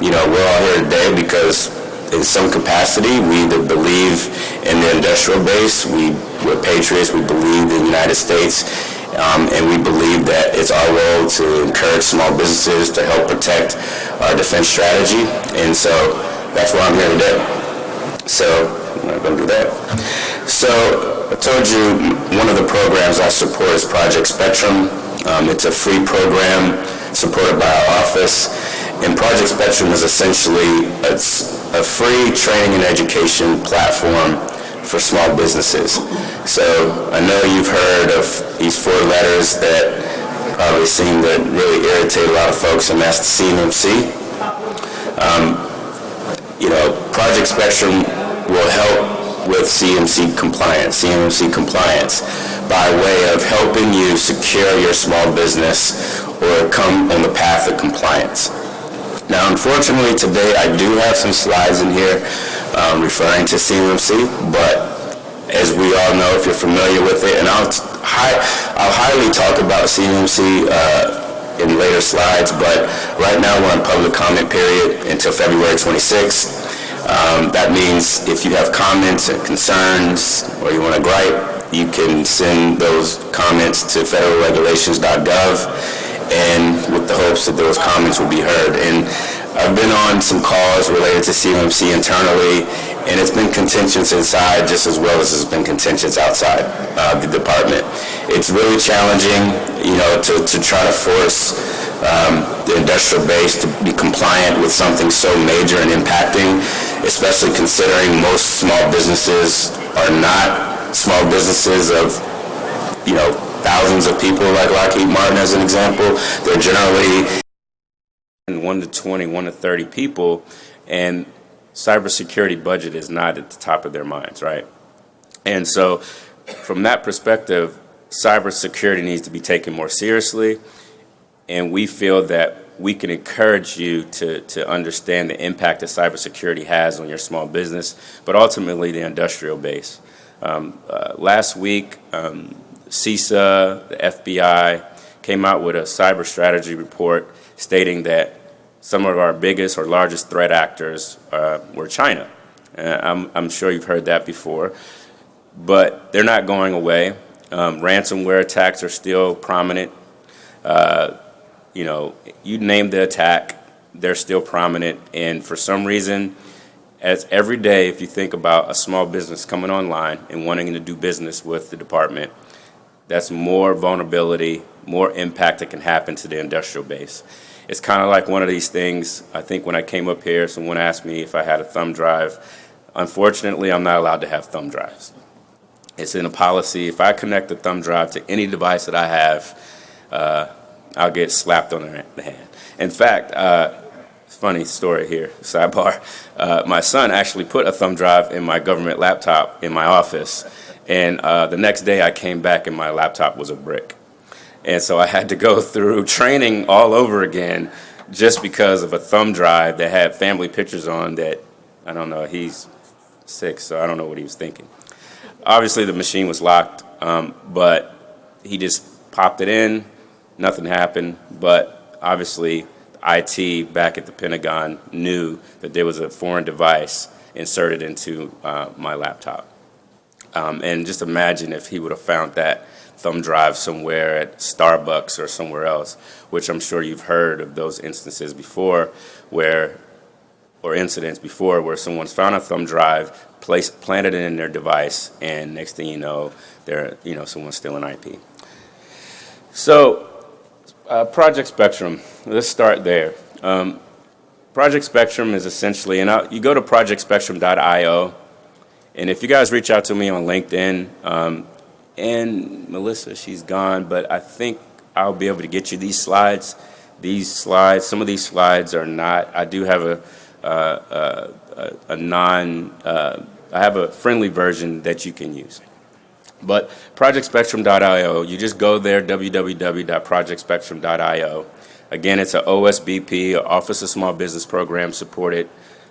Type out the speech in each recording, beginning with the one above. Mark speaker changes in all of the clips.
Speaker 1: we're all here today because in some capacity we either believe in the industrial base, we're patriots, we believe in the United States, and we believe that it's our role to encourage small businesses to help protect our defense strategy, and so that's why I'm here today. So I'm not going to do that. So I told you one of the programs I support is Project Spectrum. It's a free program supported by our office, and Project Spectrum is essentially a free training and education platform for small businesses. So I know you've heard of these 4 letters that probably seem to really irritate a lot of folks, and that's the CMMC. Project Spectrum will help with CMC compliance by way of helping you secure your small business or come on the path of compliance. Now, unfortunately, today I do have some slides in here referring to CMMC, but as we all know, if you're familiar with it, and I'll highly talk about CMMC in later slides, but right now we're in public comment period until February 26th. That means if you have comments and concerns or you want to gripe, you can send those comments to federalregulations.gov, and with the hopes that those comments will be heard. And I've been on some calls related to CMMC internally, and it's been contentious inside just as well as it's been contentious outside the department. It's really challenging, to try to force the industrial base to be compliant with something so major and impacting, especially considering most small businesses are not small businesses of, thousands of people like Lockheed Martin as an example. They're generally 1 to 20, 1 to 30 people, and cybersecurity budget is not at the top of their minds, right? And so from that perspective, cybersecurity needs to be taken more seriously, and we feel that we can encourage you to understand the impact that cybersecurity has on your small business, but ultimately the industrial base. Last week, CISA, the FBI, came out with a cyber strategy report stating that some of our biggest or largest threat actors were China. I'm sure you've heard that before, but they're not going away. Ransomware attacks are still prominent. You name the attack, they're still prominent, and for some reason, as every day, if you think about a small business coming online and wanting to do business with the department, that's more vulnerability, more impact that can happen to the industrial base. It's kind of like one of these things. I think when I came up here, someone asked me if I had a thumb drive. Unfortunately, I'm not allowed to have thumb drives. It's in a policy. If I connect the thumb drive to any device that I have, I'll get slapped on the hand. In fact, funny story here, sidebar. My son actually put a thumb drive in my government laptop in my office, and the next day I came back and my laptop was a brick. And so I had to go through training all over again just because of a thumb drive that had family pictures on that, I don't know, he's 6, so I don't know what he was thinking. Obviously the machine was locked, but he just popped it in, nothing happened, but obviously IT back at the Pentagon knew that there was a foreign device inserted into my laptop. And just imagine if he would have found that thumb drive somewhere at Starbucks or somewhere else, which I'm sure you've heard of those instances before or incidents before where someone's found a thumb drive, planted it in their device, and next thing you know, someone's stealing IP. So Project Spectrum, let's start there. Project Spectrum is essentially, and you go to projectspectrum.io, and if you guys reach out to me on LinkedIn, and Melissa, she's gone, but I think I'll be able to get you these slides. Some of these slides are not, I do have I have a friendly version that you can use. But projectspectrum.io, you just go there, www.projectspectrum.io. Again, it's an OSBP, Office of Small Business Program supported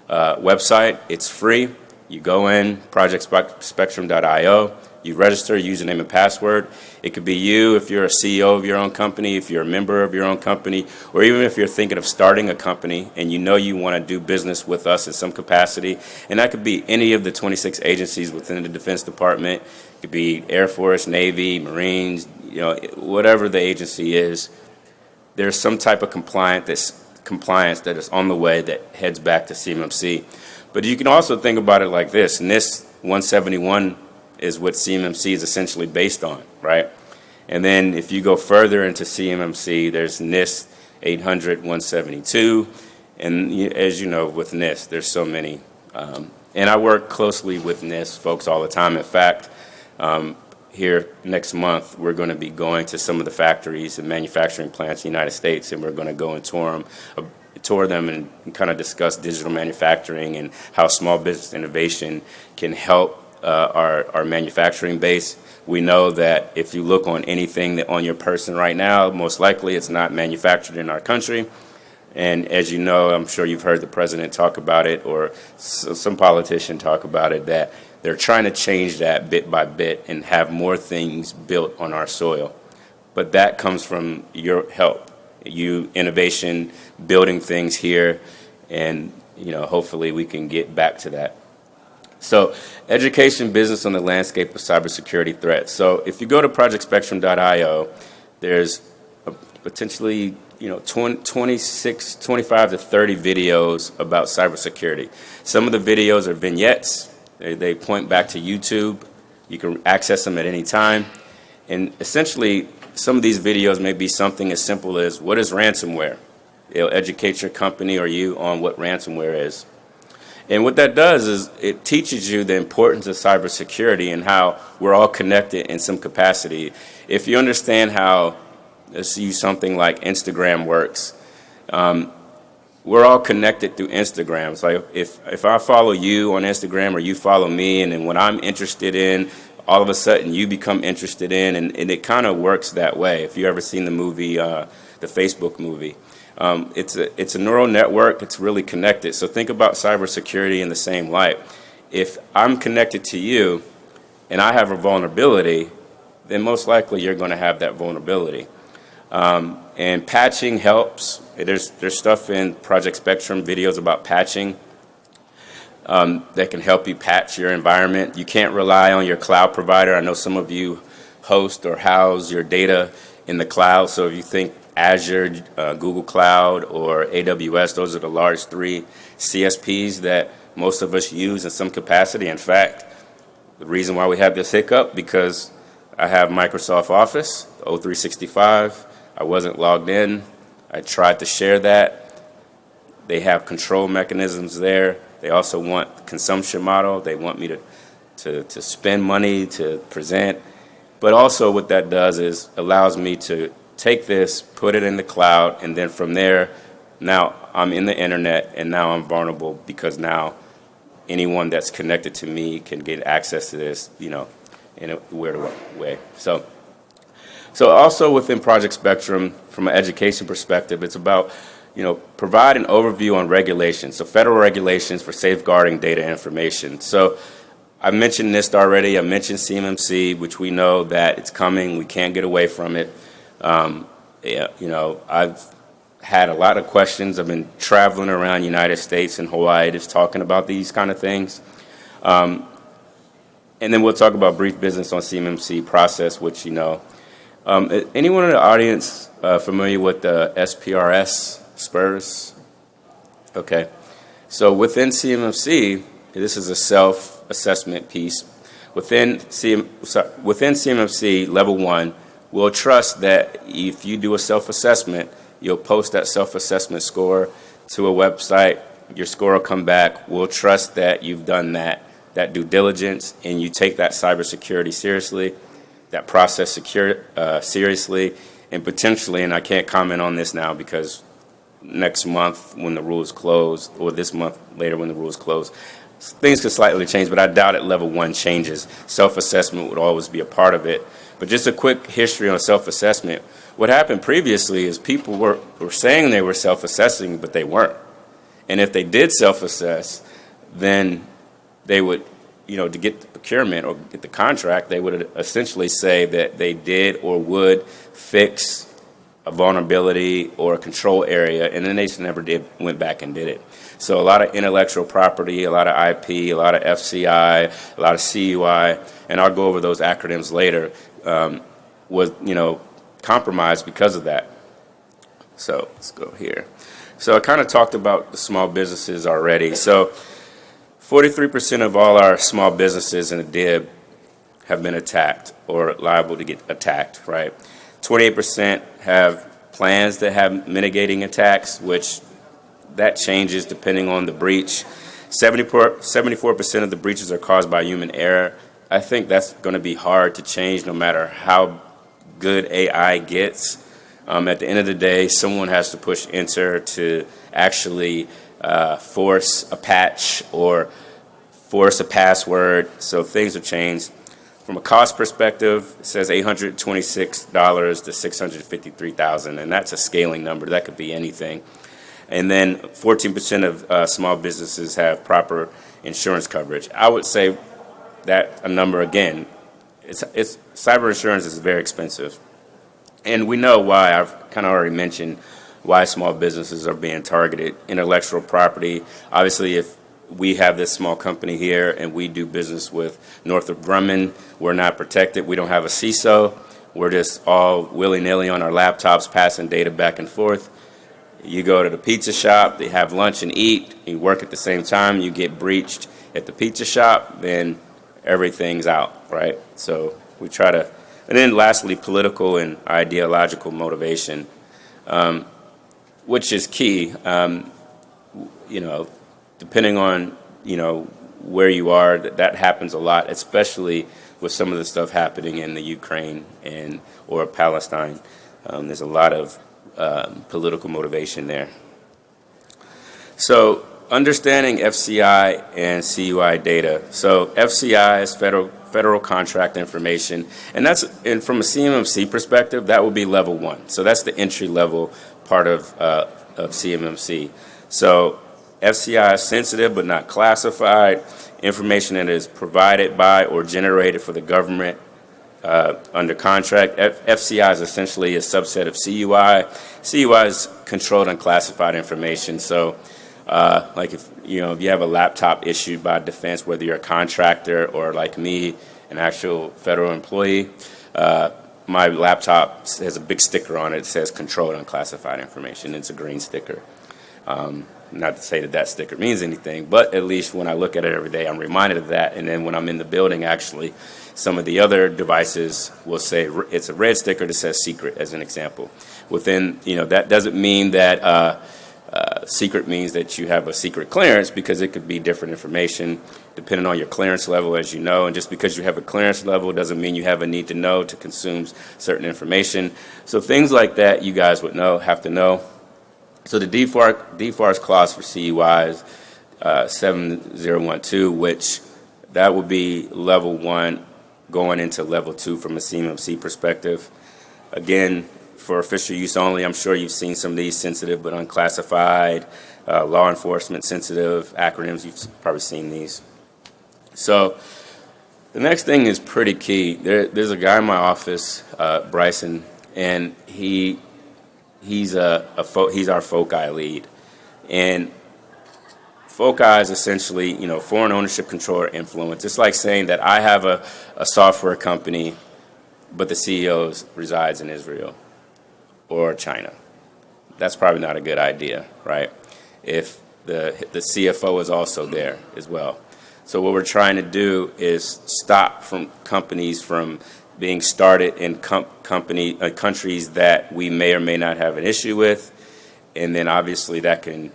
Speaker 1: website. It's free. You go in, projectspectrum.io, you register username and password. It could be you if you're a CEO of your own company, if you're a member of your own company, or even if you're thinking of starting a company and you know you want to do business with us in some capacity. And that could be any of the 26 agencies within the Defense Department. It could be Air Force, Navy, Marines, whatever the agency is. There's some type of compliance that is on the way that heads back to CMMC. But you can also think about it like this. NIST 171 is what CMMC is essentially based on, right? And then if you go further into CMMC, there's NIST 800 172. And as you know, with NIST, there's so many. And I work closely with NIST folks all the time. In fact, here next month, we're going to be going to some of the factories and manufacturing plants in the United States, and we're going to go and tour them and kind of discuss digital manufacturing and how small business innovation can help our manufacturing base. We know that if you look on anything that on your person right now, most likely it's not manufactured in our country. And as you know, I'm sure you've heard the president talk about it, or some politician talk about it, that they're trying to change that bit by bit and have more things built on our soil. But that comes from your help, you innovation, building things here, and hopefully we can get back to that. So education business on the landscape of cybersecurity threats. So if you go to projectspectrum.io, there's potentially 26, 25 to 30 videos about cybersecurity. Some of the videos are vignettes. They point back to YouTube. You can access them at any time. And essentially, some of these videos may be something as simple as, what is ransomware? It'll educate your company or you on what ransomware is. And what that does is it teaches you the importance of cybersecurity and how we're all connected in some capacity. If you understand how, let's use something like Instagram works, we're all connected through Instagram. It's like if I follow you on Instagram or you follow me, and then what I'm interested in, all of a sudden you become interested in, and it kind of works that way. If you've ever seen the movie, the Facebook movie, it's a neural network. It's really connected. So think about cybersecurity in the same light. If I'm connected to you and I have a vulnerability, then most likely you're going to have that vulnerability. And patching helps. There's stuff in Project Spectrum, videos about patching that can help you patch your environment. You can't rely on your cloud provider. I know some of you host or house your data in the cloud. So if you think Azure, Google Cloud, or AWS, those are the large three CSPs that most of us use in some capacity. In fact, the reason why we have this hiccup, because I have Microsoft Office, 0365. I wasn't logged in. I tried to share that. They have control mechanisms there. They also want consumption model. They want me to spend money to present. But also what that does is allows me to take this, put it in the cloud, and then from there, now I'm in the internet, and now I'm vulnerable because now anyone that's connected to me can get access to this, in a weird way. So also within Project Spectrum, from an education perspective, it's about, provide an overview on regulations, so federal regulations for safeguarding data information. So I mentioned NIST already. I mentioned CMMC, which we know that it's coming. We can't get away from it. I've had a lot of questions. I've been traveling around the United States and Hawaii just talking about these kind of things. And then we'll talk about brief business on CMMC process, which, anyone in the audience familiar with the SPRS, SPURS? Okay. So within CMMC, this is a self-assessment piece. Within CMMC Level 1, we'll trust that if you do a self-assessment, you'll post that self-assessment score to a website. Your score will come back. We'll trust that you've done that due diligence, and you take that cybersecurity seriously, that process seriously, and potentially, and I can't comment on this now because next month when the rules close, or this month later when the rules close, things could slightly change, but I doubt it Level 1 changes. Self-assessment would always be a part of it. But just a quick history on self-assessment. What happened previously is people were saying they were self-assessing, but they weren't. And if they did self-assess, then they would, to get the procurement or get the contract, they would essentially say that they did or would fix a vulnerability or a control area, and then they just never went back and did it. So a lot of intellectual property, a lot of IP, a lot of FCI, a lot of CUI, and I'll go over those acronyms later, was, compromised because of that. So let's go here. So I kind of talked about the small businesses already. So 43% of all our small businesses in the DIB have been attacked or liable to get attacked, right? 28% have plans that have mitigating attacks, which that changes depending on the breach. 74% of the breaches are caused by human error. I think that's going to be hard to change no matter how good AI gets. At the end of the day, someone has to push enter to actually force a patch or force a password, so things have changed. From a cost perspective, it says $826 to $653,000, and that's a scaling number. That could be anything. And then 14% of small businesses have proper insurance coverage. I would say that a number, again, it's cyber insurance is very expensive. And we know why. I've kind of already mentioned why small businesses are being targeted. Intellectual property, obviously, if we have this small company here and we do business with Northrop Grumman, we're not protected. We don't have a CISO. We're just all willy-nilly on our laptops passing data back and forth. You go to the pizza shop, they have lunch and eat, you work at the same time, you get breached at the pizza shop, then everything's out, right? So we try to, and then lastly, political and ideological motivation, which is key. Depending on, where you are, that happens a lot, especially with some of the stuff happening in the Ukraine or Palestine. There's a lot of political motivation there. So understanding FCI and CUI data. So FCI is federal contract information, and from a CMMC perspective, that would be level 1. So that's the entry level part of CMMC. So FCI is sensitive but not classified information that is provided by or generated for the government under contract. FCI is essentially a subset of CUI. CUI is controlled unclassified information. So like if you have a laptop issued by defense, whether you're a contractor or like me, an actual federal employee, my laptop has a big sticker on it that says controlled unclassified information. It's a green sticker. Not to say that sticker means anything, but at least when I look at it every day, I'm reminded of that. And then when I'm in the building, actually, some of the other devices will say it's a red sticker that says secret, as an example. Within, that doesn't mean that secret means that you have a secret clearance, because it could be different information depending on your clearance level, as you know. And just because you have a clearance level doesn't mean you have a need to know to consume certain information. So things like that you guys would have to know. So the DFARS clause for CUI is 7012, which that would be level 1 going into level 2 from a CMMC perspective. Again, for official use only, I'm sure you've seen some of these sensitive but unclassified, law enforcement sensitive acronyms. You've probably seen these. So the next thing is pretty key. There's a guy in my office, Bryson, and he's our FOCI lead. And FOCI is essentially, foreign ownership, control, or influence. It's like saying that I have a software company, but the CEO resides in Israel or China. That's probably not a good idea, right? If the CFO is also there as well. So what we're trying to do is stop companies from being started in countries that we may or may not have an issue with, and then obviously that can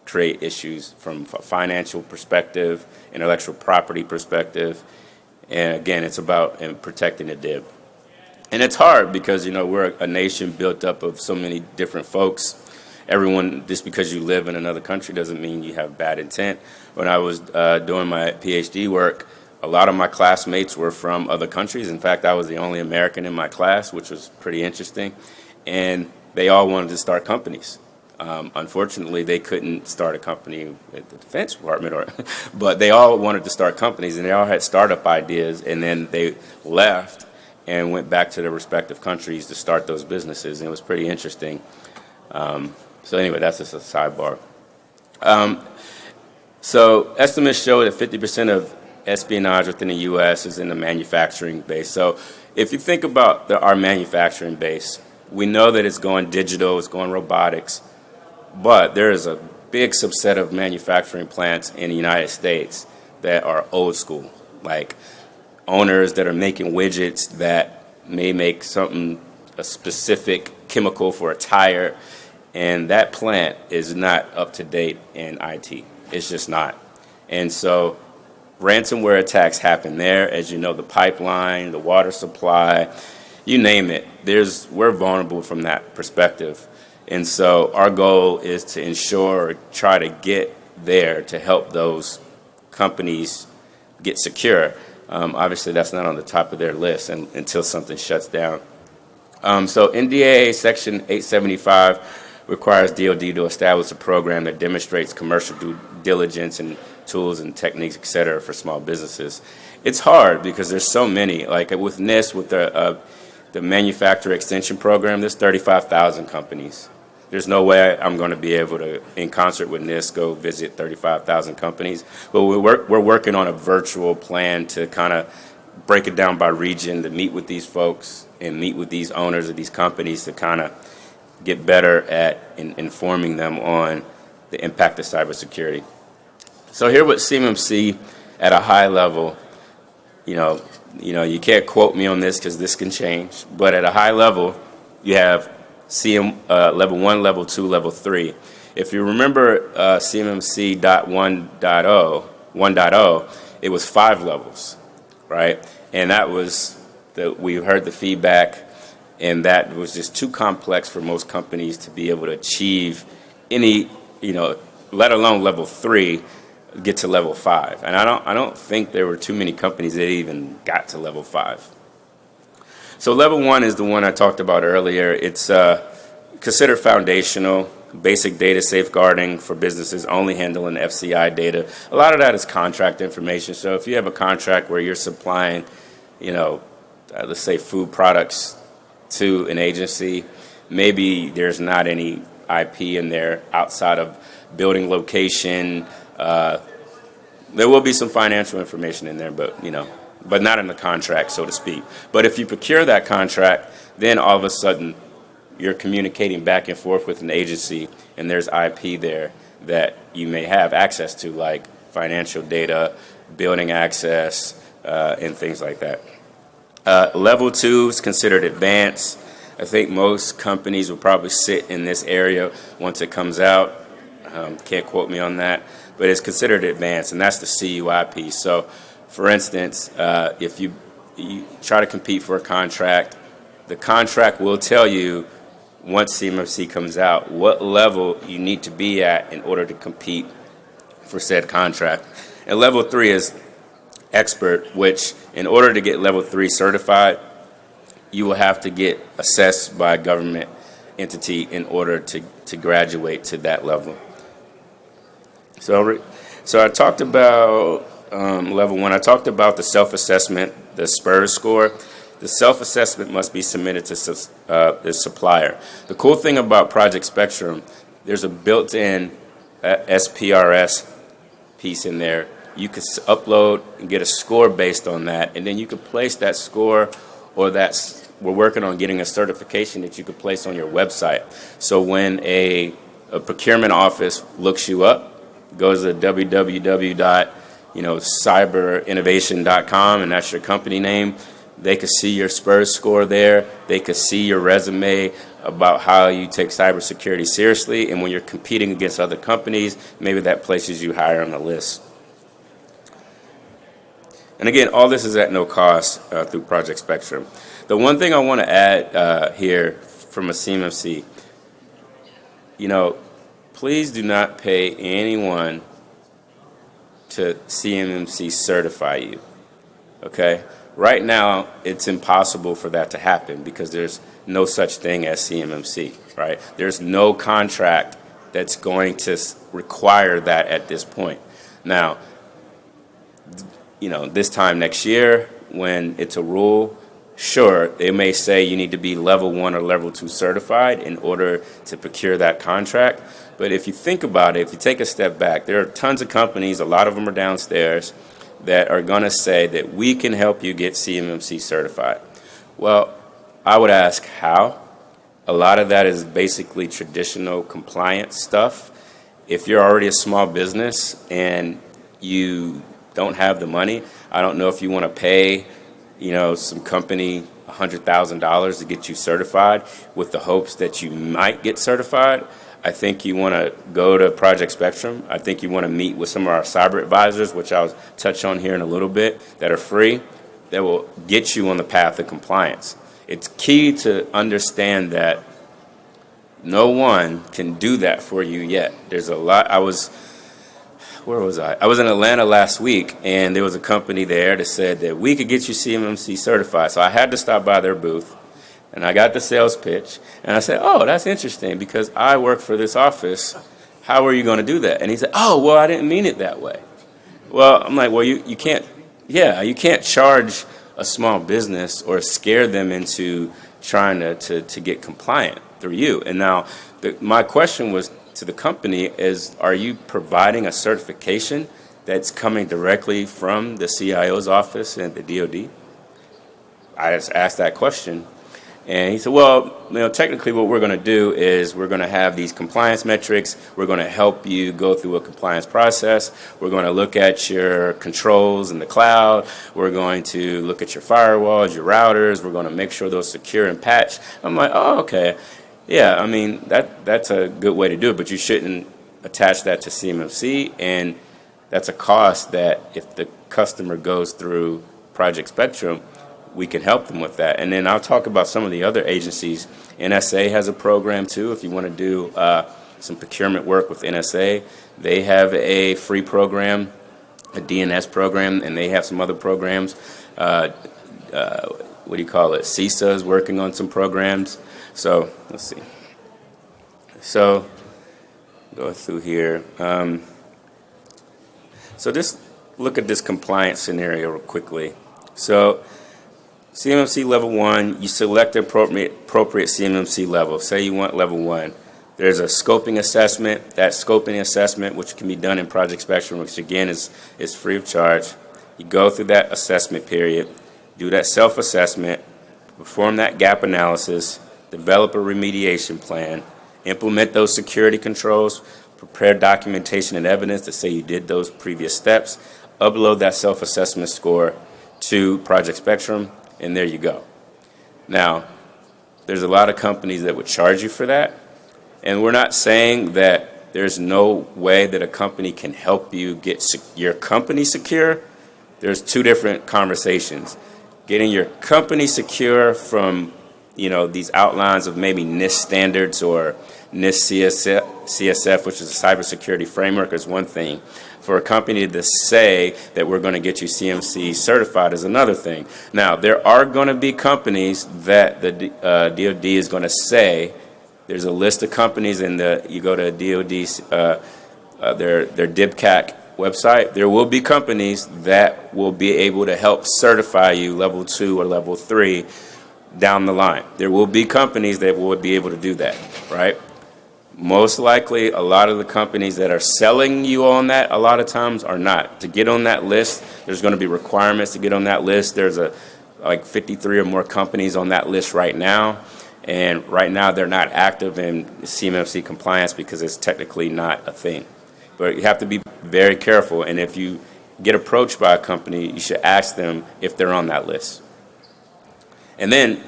Speaker 1: create issues from a financial perspective, intellectual property perspective, and again, it's about protecting the DIB. And it's hard because, we're a nation built up of so many different folks. Everyone, just because you live in another country doesn't mean you have bad intent. When I was doing my PhD work, a lot of my classmates were from other countries. In fact, I was the only American in my class, which was pretty interesting. And they all wanted to start companies. Unfortunately, they couldn't start a company at the Defense Department, but they all wanted to start companies, and they all had startup ideas, and then they left and went back to their respective countries to start those businesses, and it was pretty interesting. So anyway, that's just a sidebar. So estimates show that 50% of espionage within the U.S. is in the manufacturing base. So if you think about our manufacturing base, we know that it's going digital, it's going robotics, but there is a big subset of manufacturing plants in the United States that are old school, like owners that are making widgets that may make something, a specific chemical for a tire, and that plant is not up to date in IT. It's just not. And so ransomware attacks happen there. As you know, the pipeline, the water supply, you name it, we're vulnerable from that perspective. And so our goal is to ensure or try to get there to help those companies get secure. Obviously, that's not on the top of their list until something shuts down. So NDAA Section 875 requires DoD to establish a program that demonstrates commercial due diligence and tools and techniques, et cetera, for small businesses. It's hard because there's so many. Like with NIST, with the Manufacturer Extension Program, there's 35,000 companies. There's no way I'm going to be able to, in concert with NIST, go visit 35,000 companies. But we're working on a virtual plan to kind of break it down by region, to meet with these folks and meet with these owners of these companies to kind of get better at informing them on the impact of cybersecurity. So here with CMMC at a high level, you can't quote me on this because this can change, but at a high level, you have level 1, level 2, level 3. If you remember CMMC 1.0, it was 5 levels, right? And that was we heard the feedback, and that was just too complex for most companies to be able to achieve any, let alone level 3, get to level 5. And I don't think there were too many companies that even got to level 5. So level 1 is the one I talked about earlier. It's considered foundational, basic data safeguarding for businesses, only handling FCI data. A lot of that is contract information. So if you have a contract where you're supplying, let's say food products to an agency, maybe there's not any IP in there outside of building location. There will be some financial information in there, but not in the contract, so to speak. But if you procure that contract, then all of a sudden you're communicating back and forth with an agency, and there's IP there that you may have access to, like financial data, building access, and things like that. Level 2 is considered advanced. I think most companies will probably sit in this area once it comes out. Can't quote me on that, but it's considered advanced, and that's the CUI piece. So, for instance, if you try to compete for a contract, the contract will tell you, once CMMC comes out, what level you need to be at in order to compete for said contract. And level 3 is expert, which in order to get level 3 certified, you will have to get assessed by a government entity in order to graduate to that level. So I talked about level 1. I talked about the self-assessment, the SPURS score. The self-assessment must be submitted to the supplier. The cool thing about Project Spectrum, there's a built-in SPRS piece in there. You can upload and get a score based on that, and then you can place that score, or we're working on getting a certification that you could place on your website. So when a procurement office looks you up, goes to www.cyberinnovation.com, and that's your company name. They could see your SPURS score there. They could see your resume about how you take cybersecurity seriously. And when you're competing against other companies, maybe that places you higher on the list. And again, all this is at no cost through Project Spectrum. The one thing I want to add here from a CMMC, please do not pay anyone to CMMC certify you, okay? Right now, it's impossible for that to happen because there's no such thing as CMMC, right? There's no contract that's going to require that at this point. Now, this time next year, when it's a rule, sure, they may say you need to be level 1 or level 2 certified in order to procure that contract. But if you think about it, if you take a step back, there are tons of companies, a lot of them are downstairs, that are going to say that we can help you get CMMC certified. Well, I would ask how. A lot of that is basically traditional compliance stuff. If you're already a small business and you don't have the money, I don't know if you want to pay, some company $100,000 to get you certified with the hopes that you might get certified. I think you want to go to Project Spectrum. I think you want to meet with some of our cyber advisors, which I'll touch on here in a little bit, that are free, that will get you on the path of compliance. It's key to understand that no one can do that for you yet. There's a lot. Where was I? I was in Atlanta last week, and there was a company there that said that we could get you CMMC certified. So I had to stop by their booth, and I got the sales pitch, and I said, oh, that's interesting because I work for this office. How are you going to do that? And he said, oh, well, I didn't mean it that way. Well, I'm like, well, you can't charge a small business or scare them into trying to get compliant through you. And now my question was to the company is, are you providing a certification that's coming directly from the CIO's office and the DOD? I just asked that question. And he said, well, technically what we're going to do is we're going to have these compliance metrics. We're going to help you go through a compliance process. We're going to look at your controls in the cloud. We're going to look at your firewalls, your routers. We're going to make sure those secure and patched. I'm like, oh, okay. Yeah, I mean, that's a good way to do it, but you shouldn't attach that to CMMC, and that's a cost that if the customer goes through Project Spectrum, we can help them with that. And then I'll talk about some of the other agencies. NSA has a program too. If you want to do some procurement work with NSA, they have a free program, a DNS program, and they have some other programs. CISA is working on some programs. So let's see. So go through here. So just look at this compliance scenario real quickly. So CMMC level 1, you select the appropriate CMMC level. Say you want level 1. There's a scoping assessment. That scoping assessment, which can be done in Project Spectrum, which again is free of charge. You go through that assessment period, do that self-assessment, perform that gap analysis, develop a remediation plan, implement those security controls, prepare documentation and evidence to say you did those previous steps, upload that self-assessment score to Project Spectrum, and there you go. Now, there's a lot of companies that would charge you for that, and we're not saying that there's no way that a company can help you get your company secure. There's two different conversations. Getting your company secure from these outlines of maybe NIST standards or NIST CSF, which is a cybersecurity framework, is one thing. For a company to say that we're going to get you CMC certified is another thing. Now, there are going to be companies that the DOD is going to say, there's a list of companies you go to DOD's, their DIBCAC website, there will be companies that will be able to help certify you level 2 or level 3 down the line. There will be companies that will be able to do that, right? Most likely, a lot of the companies that are selling you on that a lot of times are not. To get on that list, there's going to be requirements to get on that list. There's like 53 or more companies on that list right now. And right now, they're not active in CMMC compliance because it's technically not a thing. But you have to be very careful. And if you get approached by a company, you should ask them if they're on that list. And then,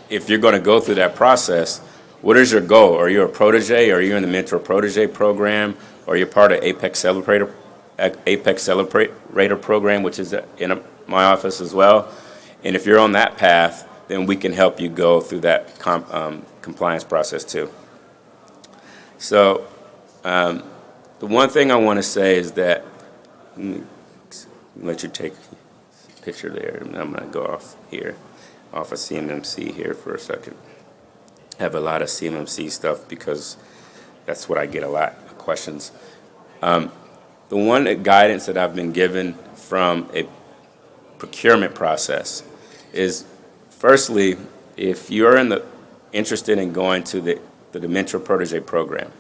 Speaker 1: if you're going to go through that process, what is your goal? Are you a protege? Are you in the mentor protege program? Or you're part of Apex Celebrator program, which is in my office as well? And if you're on that path, then we can help you go through that compliance process too. So the one thing I want to say is that, let you take a picture there. I'm going to go off of CMMC here for a second. I have a lot of CMMC stuff because that's what I get a lot of questions. The one guidance that I've been given from a procurement process is, firstly, if you're interested in going to the Mentor Protege program,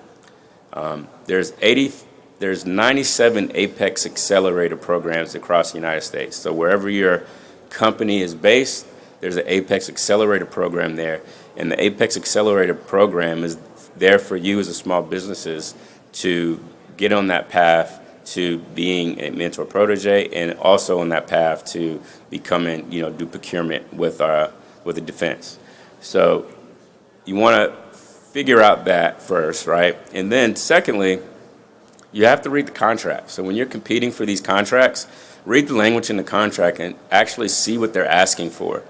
Speaker 1: there's 97 Apex Accelerator programs across the United States. So wherever your company is based, there's an Apex Accelerator program there. And the Apex Accelerator program is there for you as a small businesses to get on that path to being a mentor protege, and also on that path to becoming, do procurement with the defense. So you want to figure out that first, right? And then secondly, you have to read the contract. So when you're competing for these contracts, read the language in the contract and actually see what they're asking for.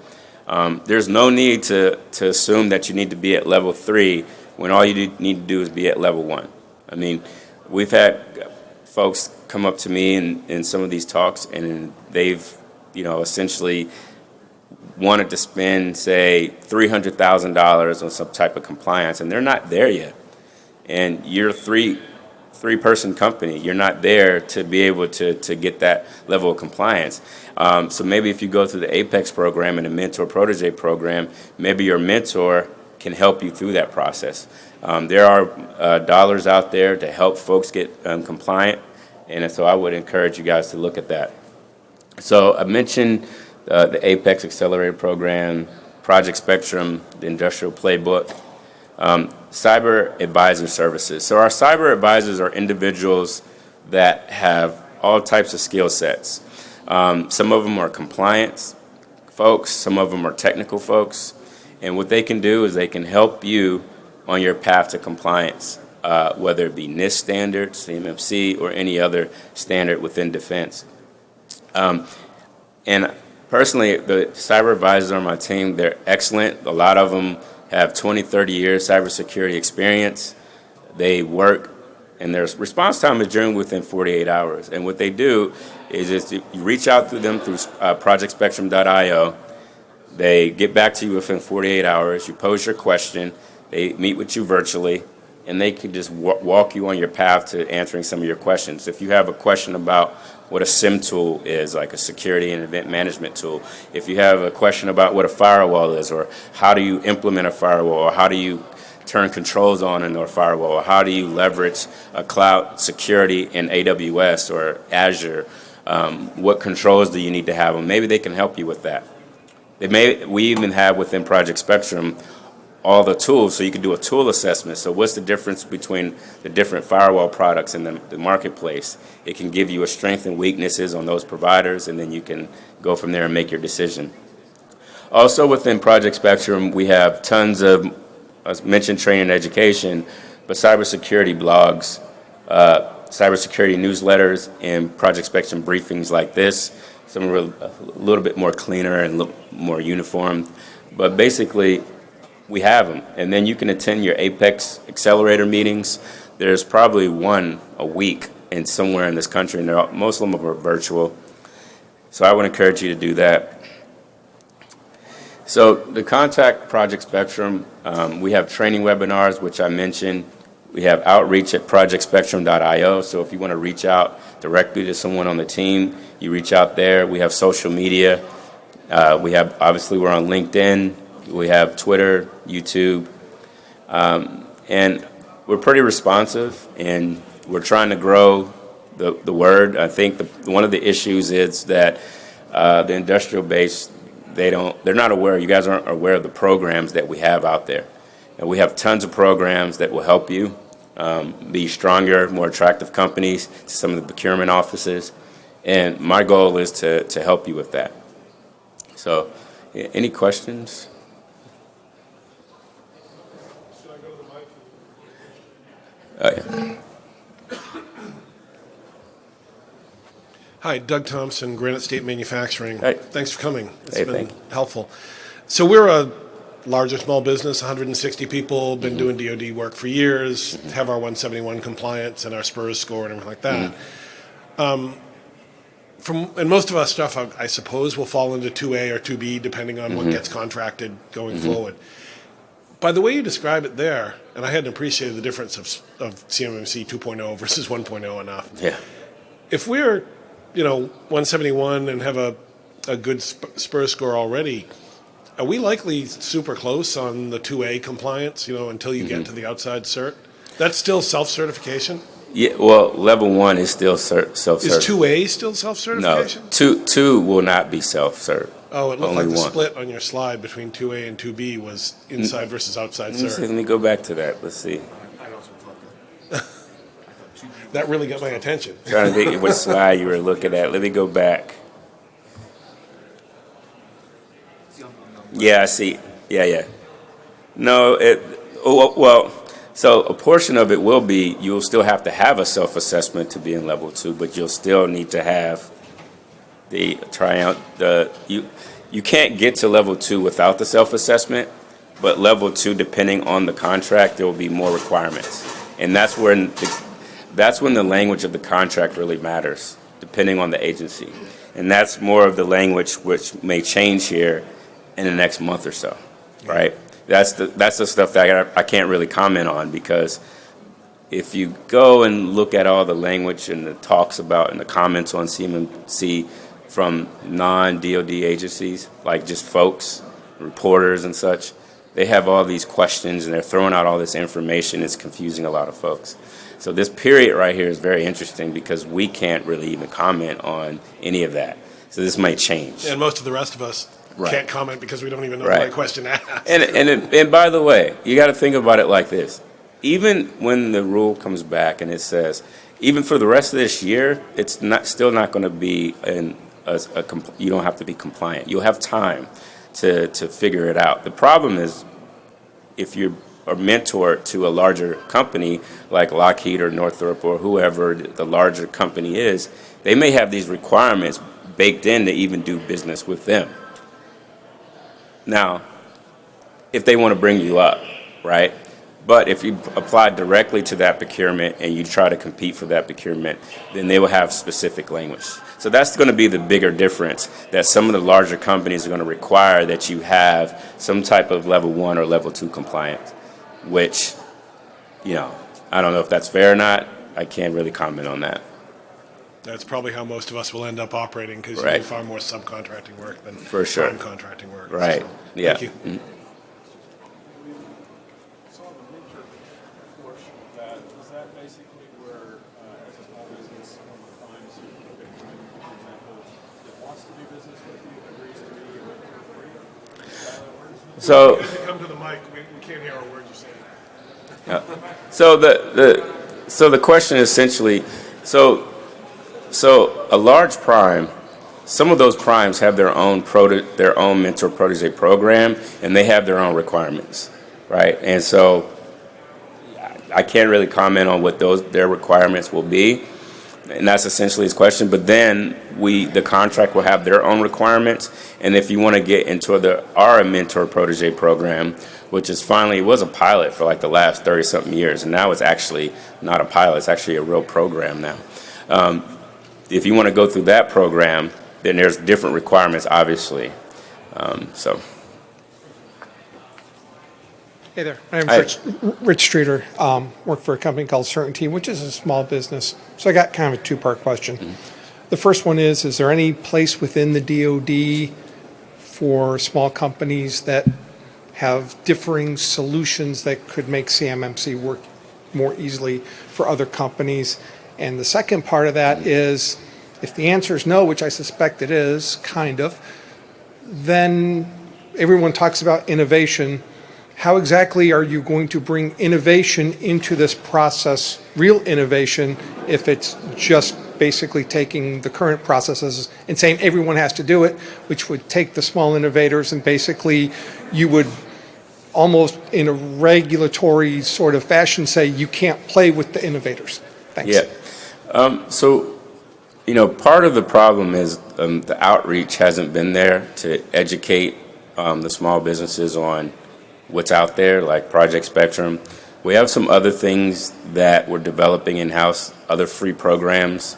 Speaker 1: There's no need to assume that you need to be at level 3 when all you need to do is be at level 1. I mean, we've had folks come up to me in some of these talks, and they've, essentially wanted to spend, say, $300,000 on some type of compliance, and they're not there yet. And you're a three-person company. You're not there to be able to get that level of compliance. So maybe if you go through the Apex program and the Mentor Protege program, maybe your mentor can help you through that process. There are dollars out there to help folks get compliant, and so I would encourage you guys to look at that. So I mentioned the Apex Accelerator program, Project Spectrum, the Industrial Playbook, Cyber Advisor Services. So our cyber advisors are individuals that have all types of skill sets. Some of them are compliance folks, some of them are technical folks, and what they can do is they can help you on your path to compliance, whether it be NIST standards, CMMC, or any other standard within defense. And personally, the cyber advisors on my team, they're excellent. A lot of them have 20, 30 years cybersecurity experience. They work, and their response time is generally within 48 hours. And what they do is you reach out to them through projectspectrum.io. They get back to you within 48 hours. You pose your question. They meet with you virtually, and they can just walk you on your path to answering some of your questions. If you have a question about what a SIM tool is, like a security and event management tool, if you have a question about what a firewall is, or how do you implement a firewall, or how do you turn controls on in a firewall, or how do you leverage a cloud security in AWS or Azure, what controls do you need to have? And maybe they can help you with that. We even have within Project Spectrum all the tools, so you can do a tool assessment. So what's the difference between the different firewall products in the marketplace? It can give you a strengths and weaknesses on those providers, and then you can go from there and make your decision. Also within Project Spectrum, we have tons of, as mentioned, training and education, but cybersecurity blogs, cybersecurity newsletters, and Project Spectrum briefings like this. Some are a little bit more cleaner and a little more uniform, but basically, we have them. And then you can attend your Apex Accelerator meetings. There's probably one a week in somewhere in this country, and most of them are virtual. So I would encourage you to do that. So to contact Project Spectrum, we have training webinars, which I mentioned. We have outreach at projectspectrum.io. So if you want to reach out directly to someone on the team, you reach out there. We have social media. Obviously, we're on LinkedIn. We have Twitter, YouTube, and we're pretty responsive, and we're trying to grow the word. I think one of the issues is that the industrial base, they're not aware. You guys aren't aware of the programs that we have out there, and we have tons of programs that will help you be stronger, more attractive companies to some of the procurement offices, and my goal is to help you with that. So, any questions? Yeah.
Speaker 2: Hi, Doug Thompson, Granite State Manufacturing.
Speaker 1: Hey.
Speaker 2: Thanks for coming. It's
Speaker 1: Hey,
Speaker 2: been helpful. So we're a large or small business, 160 people, been doing DoD work for years, have our 171 compliance and our SPURS score and everything like that. And most of our stuff, I suppose, will fall into 2A or 2B, depending on what gets contracted going forward. By the way you describe it there, and I hadn't appreciated the difference of CMMC 2.0 versus 1.0 enough.
Speaker 1: Yeah.
Speaker 2: If we're, 171 and have a good SPUR score already, are we likely super close on the 2A compliance, until you get to the outside cert? That's still self-certification?
Speaker 1: Yeah, well, level 1 is still self-cert.
Speaker 2: Is 2A still self-certification?
Speaker 1: No, 2 will not be self-cert.
Speaker 2: Oh, it looked
Speaker 1: Only
Speaker 2: like the
Speaker 1: one.
Speaker 2: split on your slide between 2A and 2B was inside versus outside
Speaker 1: Let
Speaker 2: cert.
Speaker 1: me go back to that. Let's see.
Speaker 2: That really got my attention.
Speaker 1: Trying to think which slide you were looking at. Let me go back. Yeah, I see. Yeah. No, so a portion of it will be you'll still have to have a self-assessment to be in level 2, but you'll still need to have the you can't get to level 2 without the self-assessment, but level 2, depending on the contract, there will be more requirements. And that's when the language of the contract really matters, depending on the agency. And that's more of the language which may change here in the next month or so, right? That's the stuff that I can't really comment on, because if you go and look at all the language and the talks about and the comments on CMMC from non-DOD agencies, like just folks, reporters and such, they have all these questions and they're throwing out all this information. It's confusing a lot of folks. So this period right here is very interesting because we can't really even comment on any of that. So this might change.
Speaker 2: And most of the rest of us can't comment because we don't even know the right question to ask.
Speaker 1: And by the way, you got to think about it like this. Even when the rule comes back and it says, even for the rest of this year, it's still not going to be you don't have to be compliant. You'll have time to figure it out. The problem is if you're a mentor to a larger company like Lockheed or Northrop or whoever the larger company is, they may have these requirements baked in to even do business with them. Now, if they want to bring you up, right? But if you apply directly to that procurement and you try to compete for that procurement, then they will have specific language. So that's going to be the bigger difference, that some of the larger companies are going to require that you have some type of level 1 or level 2 compliance, which, I don't know if that's fair or not. I can't really comment on that.
Speaker 2: That's probably how most of us will end up operating, because you do far more subcontracting work than prime contracting work.
Speaker 1: Right.
Speaker 2: So,
Speaker 1: Yeah.
Speaker 2: Thank you.
Speaker 1: Mm-hmm.
Speaker 3: Is that basically where, as a small business, one of the primes who, for example, that wants to do business with you agrees to be a mentor for you?
Speaker 1: So,
Speaker 2: If you come to the mic, we can't hear a word you're saying.
Speaker 1: so the question is essentially, so a large prime, some of those primes have their own mentor protege program, and they have their own requirements, right? And so I can't really comment on what their requirements will be, and that's essentially his question. But then the contract will have their own requirements, and if you want to get into our mentor protege program, which is finally, it was a pilot for like the last 30-something years, and now it's actually not a pilot, it's actually a real program now. If you want to go through that program, then there's different requirements, obviously.
Speaker 4: Hey there, I'm Rich Streeter, work for a company called Certainty, which is a small business. So I got kind of a two-part question. Mm-hmm. The first one is there any place within the DoD for small companies that have differing solutions that could make CMMC work more easily for other companies? And the second part of that is, if the answer is no, which I suspect it is, kind of, then everyone talks about innovation. How exactly are you going to bring innovation into this process, real innovation, if it's just basically taking the current processes and saying everyone has to do it, which would take the small innovators and basically you would almost in a regulatory sort of fashion say you can't play with the innovators? Thanks.
Speaker 1: Yeah. Part of the problem is the outreach hasn't been there to educate the small businesses on what's out there, like Project Spectrum. We have some other things that we're developing in-house, other free programs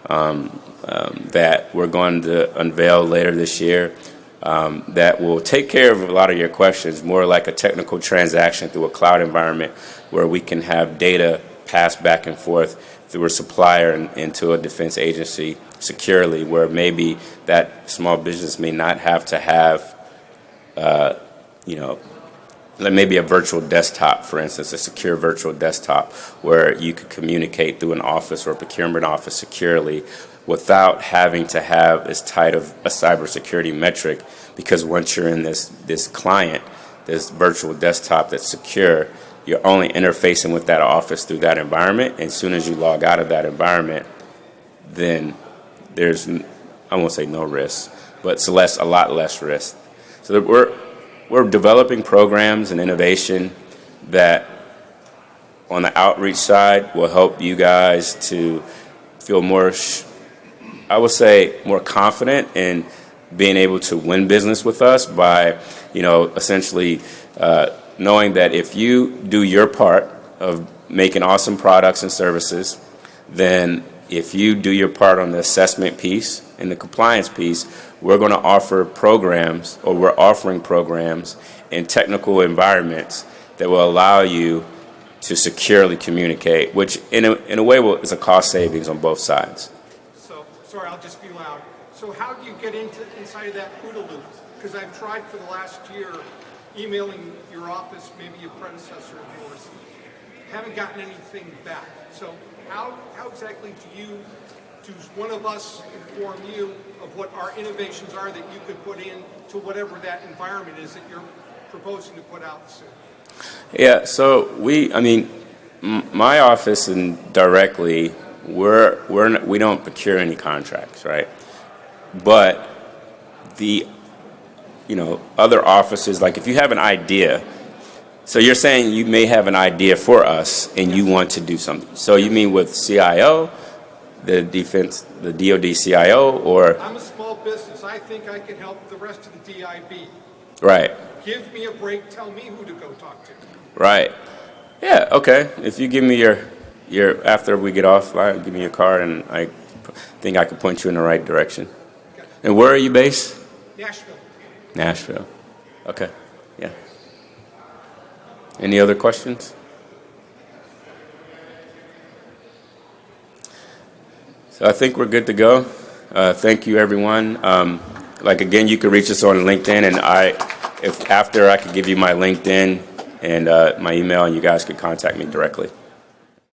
Speaker 1: that we're going to unveil later this year. that will take care of a lot of your questions, more like a technical transaction through a cloud environment where we can have data passed back and forth through a supplier and into a defense agency securely, where maybe that small business may not have to have, like maybe a virtual desktop, for instance, a secure virtual desktop where you could communicate through an office or a procurement office securely without having to have as tight of a cybersecurity metric, because once you're in this client, this virtual desktop that's secure, you're only interfacing with that office through that environment. And as soon as you log out of that environment, then there's, I won't say no risk, but it's a lot less risk. So that we're developing programs and innovation that on the outreach side will help you guys to feel more, I would say, more confident in being able to win business with us by, essentially knowing that if you do your part of making awesome products and services, then if you do your part on the assessment piece and the compliance piece, we're going to offer programs, or we're offering programs in technical environments that will allow you to securely communicate, which in a way is a cost savings on both sides.
Speaker 4: So, sorry, I'll just be loud. So how do you get inside of that OODA loop? Because I've tried for the last year emailing your office, maybe a predecessor of yours, haven't gotten anything back. So how exactly does one of us inform you of what our innovations are that you could put in to whatever that environment is that you're proposing to put out soon?
Speaker 1: Yeah, so my office and directly, we don't procure any contracts, right? But the other offices, like if you have an idea, so you're saying you may have an idea for us and you want to do something. So you mean with CIO, the DoD CIO, or?
Speaker 4: I'm a small business. I think I can help the rest of the DIB.
Speaker 1: Right.
Speaker 4: Give me a break. Tell me who to go talk to.
Speaker 1: Right. Yeah, okay. If you give me your after we get off, give me your card, and I think I can point you in the right direction.
Speaker 4: Okay.
Speaker 1: And where are you based?
Speaker 4: Nashville.
Speaker 1: Nashville. Okay. Yeah. Any other questions? So I think we're good to go. Thank you, everyone. Again, you can reach us on LinkedIn, and if after I could give you my LinkedIn and my email, and you guys could contact me directly.